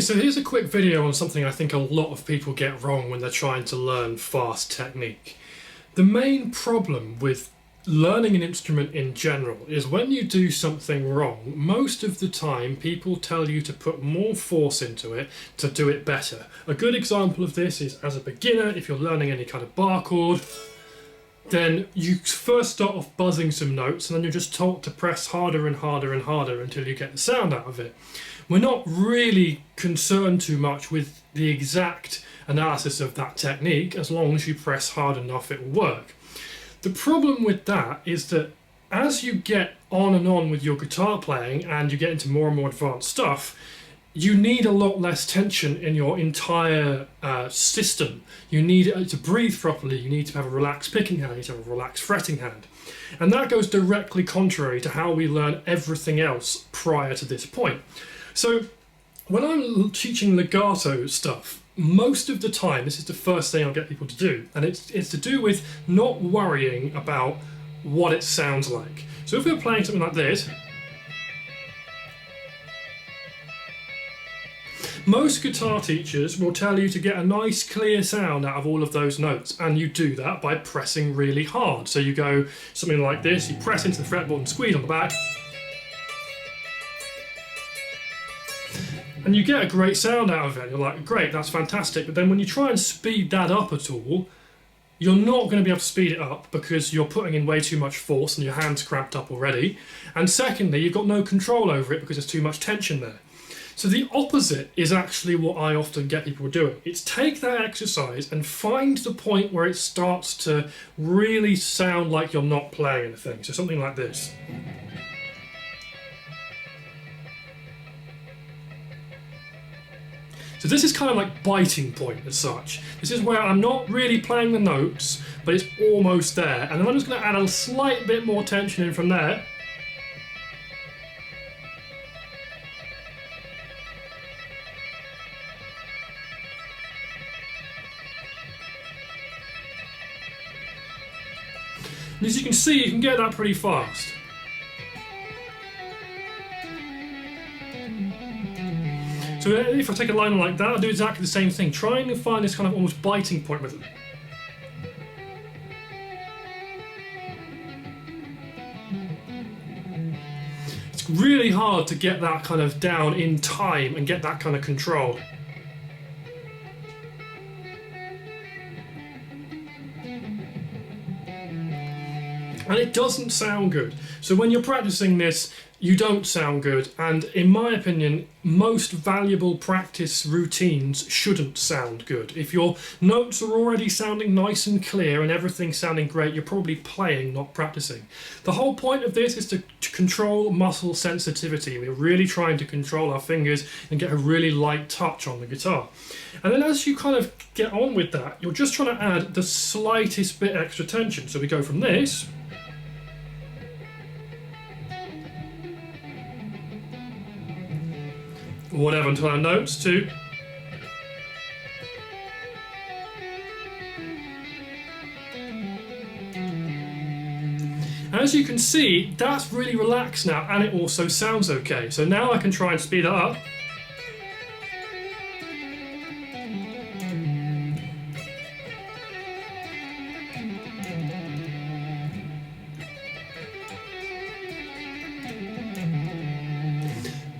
So here's a quick video on something I think a lot of people get wrong when they're trying to learn fast technique. The main problem with learning an instrument in general is when you do something wrong, most of the time people tell you to put more force into it to do it better. A good example of this is as a beginner, if you're learning any kind of bar chord, then you first start off buzzing some notes and then you're just taught to press harder and harder and harder until you get the sound out of it. We're not really concerned too much with the exact analysis of that technique. As long as you press hard enough, it will work. The problem with that is that as you get on and on with your guitar playing and you get into more and more advanced stuff, you need a lot less tension in your entire system. You need to breathe properly, you need to have a relaxed picking hand, you need to have a relaxed fretting hand. And that goes directly contrary to how we learn everything else prior to this point. So when I'm teaching legato stuff, most of the time, this is the first thing I'll get people to do, and it's to do with not worrying about what it sounds like. So if we're playing something like this, most guitar teachers will tell you to get a nice clear sound out of all of those notes, and you do that by pressing really hard. So you go something like this, you press into the fretboard and squeeze on the back, and you get a great sound out of it. You're like, great, that's fantastic. But then when you try and speed that up at all, you're not going to be able to speed it up because you're putting in way too much force and your hand's cramped up already. And secondly, you've got no control over it because there's too much tension there. So the opposite is actually what I often get people doing. It's take that exercise and find the point where it starts to really sound like you're not playing anything. So something like this. So this is kind of like biting point as such. This is where I'm not really playing the notes, but it's almost there. And then I'm just going to add a slight bit more tension in from there. And as you can see, you can get that pretty fast. So if I take a line like that, I'll do exactly the same thing. Trying to find this kind of almost biting point with it. It's really hard to get that kind of down in time and get that kind of control. And it doesn't sound good. So when you're practicing this, you don't sound good. And in my opinion, most valuable practice routines shouldn't sound good. If your notes are already sounding nice and clear and everything's sounding great, you're probably playing, not practicing. The whole point of this is to control muscle sensitivity. We're really trying to control our fingers and get a really light touch on the guitar. And then as you kind of get on with that, you're just trying to add the slightest bit extra tension. So we go from this, whatever until our notes to as you can see, that's really relaxed now and it also sounds okay. So now I can try and speed it up.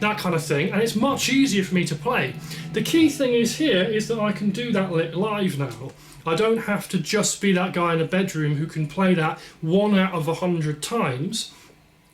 That kind of thing, and it's much easier for me to play. The key thing is here is that I can do that live now. I don't have to just be that guy in a bedroom who can play that 1 out of 100 times.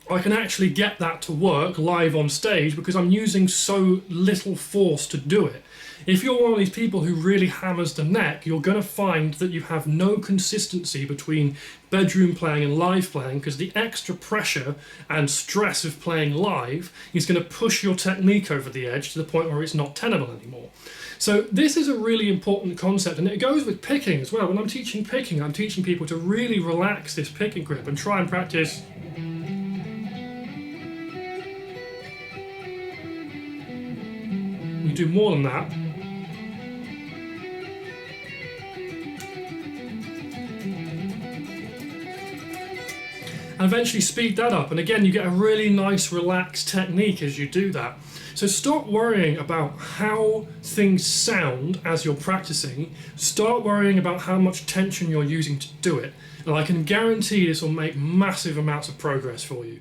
I can actually get that to work live on stage because I'm using so little force to do it. If you're one of these people who really hammers the neck, you're going to find that you have no consistency between bedroom playing and live playing because the extra pressure and stress of playing live is going to push your technique over the edge to the point where it's not tenable anymore. So this is a really important concept, and it goes with picking as well. When I'm teaching picking, I'm teaching people to really relax this picking grip and try and practice. You do more than that. And eventually speed that up, and again you get a really nice relaxed technique as you do that. So stop worrying about how things sound as you're practicing. Start worrying about how much tension you're using to do it. And I can guarantee this will make massive amounts of progress for you.